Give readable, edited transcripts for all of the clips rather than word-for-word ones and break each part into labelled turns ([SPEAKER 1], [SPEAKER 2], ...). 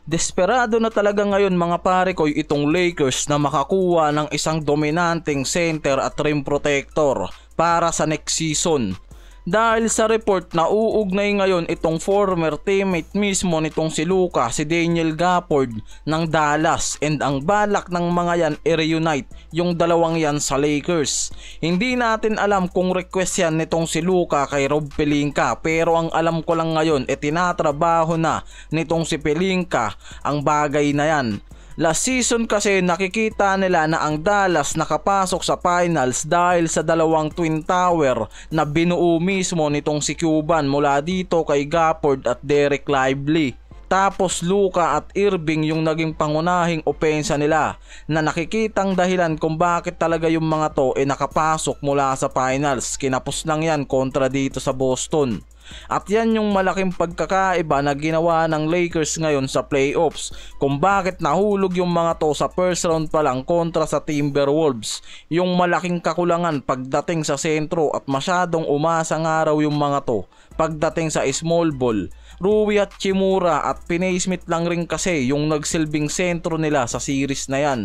[SPEAKER 1] Desperado na talaga ngayon mga pare ko itong Lakers na makakuha ng isang dominanteng center at rim protector para sa next season. Dahil sa report na uugnay ngayon itong former teammate mismo nitong si Luka, si Daniel Gafford ng Dallas, and ang balak ng mga yan i-reunite yung dalawang yan sa Lakers. Hindi natin alam kung request yan nitong si Luka kay Rob Pelinka, pero ang alam ko lang ngayon tinatrabaho na nitong si Pelinka ang bagay na yan. Last season kasi nakikita nila na ang Dallas nakapasok sa finals dahil sa dalawang twin tower na binuo mismo nitong si Cuban mula dito kay Gafford at Derek Lively. Tapos Luka at Irving yung naging pangunahing opensa nila na nakikitang dahilan kung bakit talaga yung mga to nakapasok mula sa finals. Kinapos lang yan kontra dito sa Boston. At yan yung malaking pagkakaiba na ginawa ng Lakers ngayon sa playoffs, kung bakit nahulog yung mga to sa first round pa lang kontra sa Timberwolves. Yung malaking kakulangan pagdating sa sentro at masyadong umasang araw yung mga to pagdating sa small ball. Rui Hachimura at Finney Smith lang rin kasi yung nagsilbing sentro nila sa series na yan.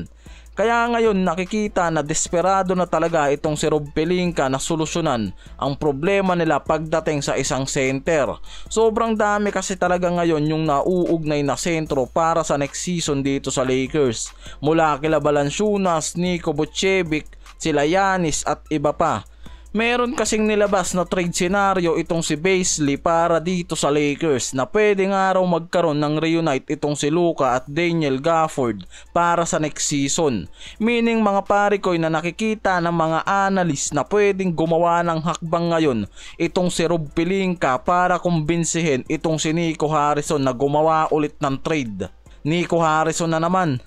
[SPEAKER 1] Kaya ngayon nakikita na desperado na talaga itong si Rob Pelinka na solusyonan ang problema nila pagdating sa isang center. Sobrang dami kasi talaga ngayon yung nauugnay na sentro para sa next season dito sa Lakers. Mula kila Valanciunas, Niko Vucevic, sila Giannis at iba pa. Meron kasing nilabas na trade scenario itong si Bazley para dito sa Lakers na pwede nga raw magkaroon ng reunite itong si Luka at Daniel Gafford para sa next season. Meaning mga pare ko na nakikita ng mga analyst na pwedeng gumawa ng hakbang ngayon itong si Rob Pelinka para kumbinsihin itong si Nico Harrison na gumawa ulit ng trade. Nico Harrison na naman.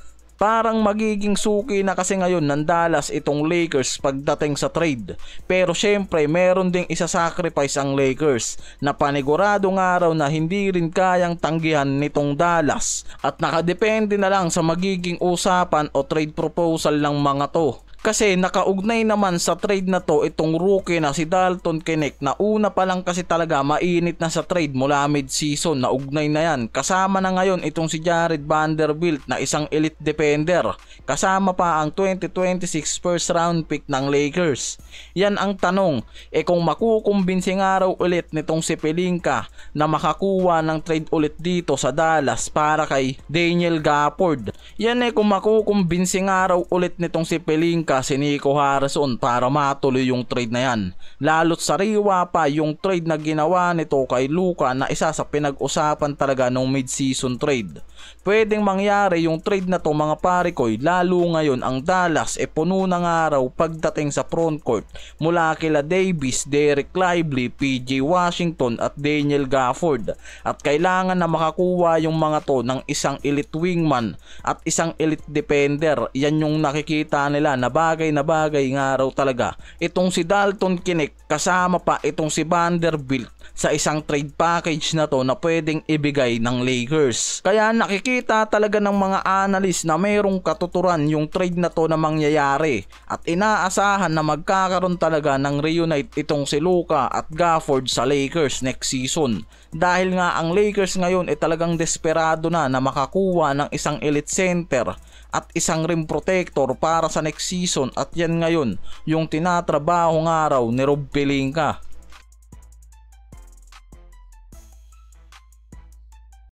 [SPEAKER 1] Parang magiging suki na kasi ngayon ng Dallas itong Lakers pagdating sa trade. Pero syempre meron ding isa-sacrifice ang Lakers na paniguradong araw na hindi rin kayang tanggihan nitong Dallas. At nakadepende na lang sa magiging usapan o trade proposal ng mga to. Kasi nakaugnay naman sa trade na to itong rookie na si Dalton Knecht na una pa lang kasi talaga mainit na sa trade mula mid-season, na ugnay na yan. Kasama na ngayon itong si Jared Vanderbilt na isang elite defender. Kasama pa ang 2026 first round pick ng Lakers. Yan ang tanong, kung makukumbinsi nga raw ulit nitong si Pelinka na makakuha ng trade ulit dito sa Dallas para kay Daniel Gafford. Yan kung makukumbinsi nga raw ulit nitong si Pelinka si Nico Harrison para matuloy yung trade na yan. Lalo't sariwa pa yung trade na ginawa nito kay Luka na isa sa pinag-usapan talaga ng mid-season trade. Pwedeng mangyari yung trade na to mga pare ko, lalo ngayon ang Dallas puno ng araw pagdating sa frontcourt mula kila Davis, Derek Lively, PJ Washington at Daniel Gafford. At kailangan na makakuha yung mga to ng isang elite wingman at isang elite defender. Yan yung nakikita nila na bagay nga raw talaga itong si Dalton Knecht kasama pa itong si Vanderbilt sa isang trade package na to na pwedeng ibigay ng Lakers. Kaya nakikita talaga ng mga analyst na mayroong katuturan yung trade na to na mangyayari at inaasahan na magkakaroon talaga ng reunite itong si Luka at Gafford sa Lakers next season. Dahil nga ang Lakers ngayon talagang desperado na makakuha ng isang elite center at isang rim protector para sa next season, at yan ngayon yung tinatrabaho nga raw ni Rob Pelinka.